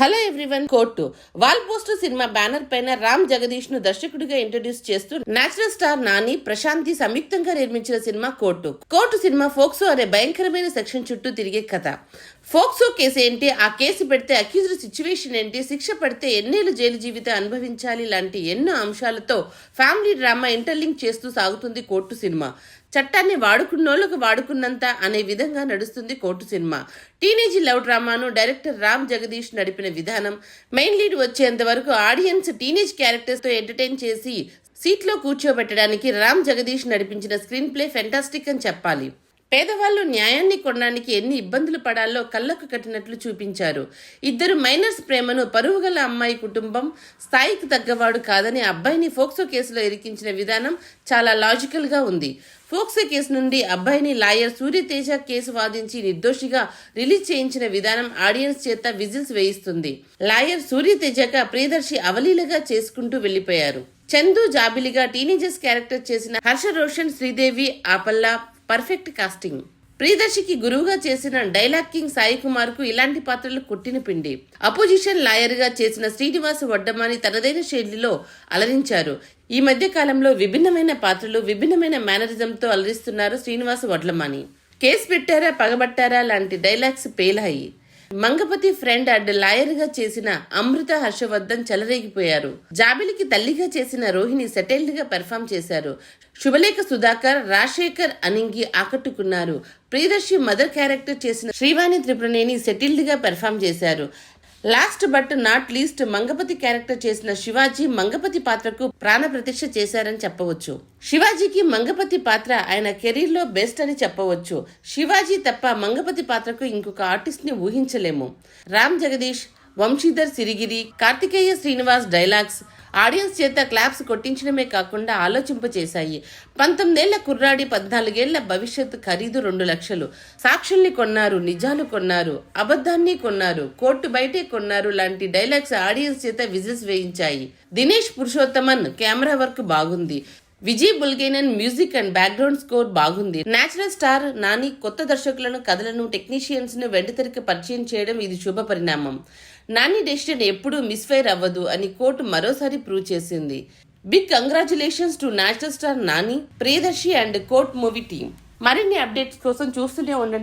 Hello everyone. Court wall poster cinema banner పైన రామ్ జగదీష్ ను దర్శకుడిగా ఇంట్రడ్యూస్ చేస్తూ నేచురల్ స్టార్ నాని, ప్రశాంతి సంయుక్తంగా నిర్మించిన సినిమా కోర్టు సినిమా ఫోక్సో అనే భయంకరమైన సెక్షన్ చుట్టూ తిరిగే కథ. ఫోక్సో కేసు ఏంటి, ఆ కేసు పెడితే అక్యూజ్డ్ సిచ్యువేషన్ ఏంటి, శిక్ష పడితే ఎన్నేళ్ళు జైలు జీవితం అనుభవించాలి లాంటి ఎన్నో అంశాలతో ఫ్యామిలీ డ్రామా ఇంటర్లింక్ చేస్తూ సాగుతుంది కోర్టు సినిమా. చట్టాన్ని వాడుకున్నోళ్ళకు వాడుకున్నంత అనే విధంగా నడుస్తుంది కోర్టు సినిమా. టీనేజ్ లవ్ డ్రామాను డైరెక్టర్ రామ్ జగదీష్ నడిపిన విధానం, మెయిన్ లీడ్ వచ్చేంత వరకు ఆడియన్స్ టీనేజ్ క్యారెక్టర్స్ తో ఎంటర్టైన్ చేసి సీట్లో కూర్చోబెట్టడానికి రామ్ జగదీష్ నడిపించిన స్క్రీన్ ప్లే ఫెంటాస్టిక్ అని చెప్పాలి. పేదవాళ్ళు న్యాయాన్ని కొనడానికి ఎన్ని ఇబ్బందులు పడాలో కళ్ళకు కట్టినట్లు చూపించారు. ఇద్దరు మైనర్స్ ప్రేమను పరువుగల అమ్మాయి కుటుంబం స్థాయికి తగ్గవాడు కాదని అబ్బాయిని ఫోక్సో కేసులో ఇరికించిన విధానం చాలా లాజికల్ గా ఉంది. ఫోక్సో కేసు నుండి అబ్బాయిని లాయర్ సూర్యతేజ కేసు వాదించి నిర్దోషిగా రిలీజ్ చేయించిన విధానం ఆడియన్స్ చేత విజిల్స్ వేయిస్తుంది. లాయర్ సూర్యతేజగా ప్రియదర్శి అవలీలగా చేసుకుంటూ వెళ్లిపోయారు. చందు జాబిలిగా టీనేజర్స్ క్యారెక్టర్ చేసిన హర్ష రోషన్, శ్రీదేవి ఆపల్లా పర్ఫెక్ట్ కాస్టింగ్. ప్రియదర్శికి గురువుగా చేసిన డైలాగ్ కింగ్ సాయి కుమార్ కు ఇలాంటి పాత్రలు కొట్టిన పిండి. అపోజిషన్ లాయర్ గా చేసిన శ్రీనివాస్ వడ్డమాని తనదైన శైలిలో అలరించారు. ఈ మధ్య కాలంలో విభిన్నమైన పాత్రలు, విభిన్నమైన మేనరిజంతో అలరిస్తున్నారు శ్రీనివాస్ వడ్లమాని. కేసు పెట్టారా పగబట్టారా లాంటి డైలాగ్స్ పేలాయి. మంగపతి ఫ్రెండ్ అండ్ లాయర్ గా చేసిన అమృత హర్షవర్ధన్ చెలరేగిపోయారు. జాబిలికి తల్లిగా చేసిన రోహిణి సెటిల్డ్ గా పెర్ఫామ్ చేశారు. శుభలేఖ సుధాకర్, రాజశేఖర్ అనింగి ఆకట్టుకున్నారు. ప్రియదర్శి మదర్ క్యారెక్టర్ చేసిన శ్రీవాణి త్రిపురనేని సెటిల్డ్ గా పెర్ఫామ్ చేశారు. Last but not least Mangapathi character చేసిన శివాజీ మంగపతి పాత్రకు ప్రాణ ప్రతిష్ఠ చేశారని చెప్పవచ్చు. శివాజీకి మంగపతి పాత్ర ఆయన కెరీర్ లో బెస్ట్ అని చెప్పవచ్చు. శివాజీ తప్ప మంగపతి పాత్రకు ఇంకొక ఆర్టిస్ట్ ని ఊహించలేము. రామ్ జగదీష్, వంశీధర్ సిరిగిరి, కార్తికేయ శ్రీనివాస్ డైలాగ్స్ ఆడియన్స్ చేత క్లాప్స్ కొట్టించడమే కాకుండా ఆలోచింపచేశాయి. 19 ఏళ్ల కుర్రాడి 14 ఏళ్ల భవిష్యత్తు ఖరీదు 2 లక్షలు. సాక్షుల్ని కొన్నారు, నిజాలు కొన్నారు, అబద్ధాన్ని కొన్నారు, కోర్టు బయటే కొన్నారు లాంటి డైలాగ్స్ ఆడియన్స్ చేత విజిల్స్ వేయించాయి. దినేష్ పురుషోత్తమన్ కెమెరా వర్క్ బాగుంది. Vijay Bulganin music and background score బాగుంది. నేచురల్ స్టార్ నాని కొత్త దర్శకులను, కథలను, టెక్నీషియన్స్ ను వెండితెరకు పరిచయం చేయడం ఇది శుభ పరిణామం. నాని డెసిషన్ ఎప్పుడూ మిస్ఫైర్ అవ్వదు అని కోర్టు మరోసారి ప్రూవ్ చేసింది. Big congratulations to natural star Nani, Priyadarshi and Court movie team. మరిన్ని అప్డేట్స్ కోసం చూస్తూనే ఉండండి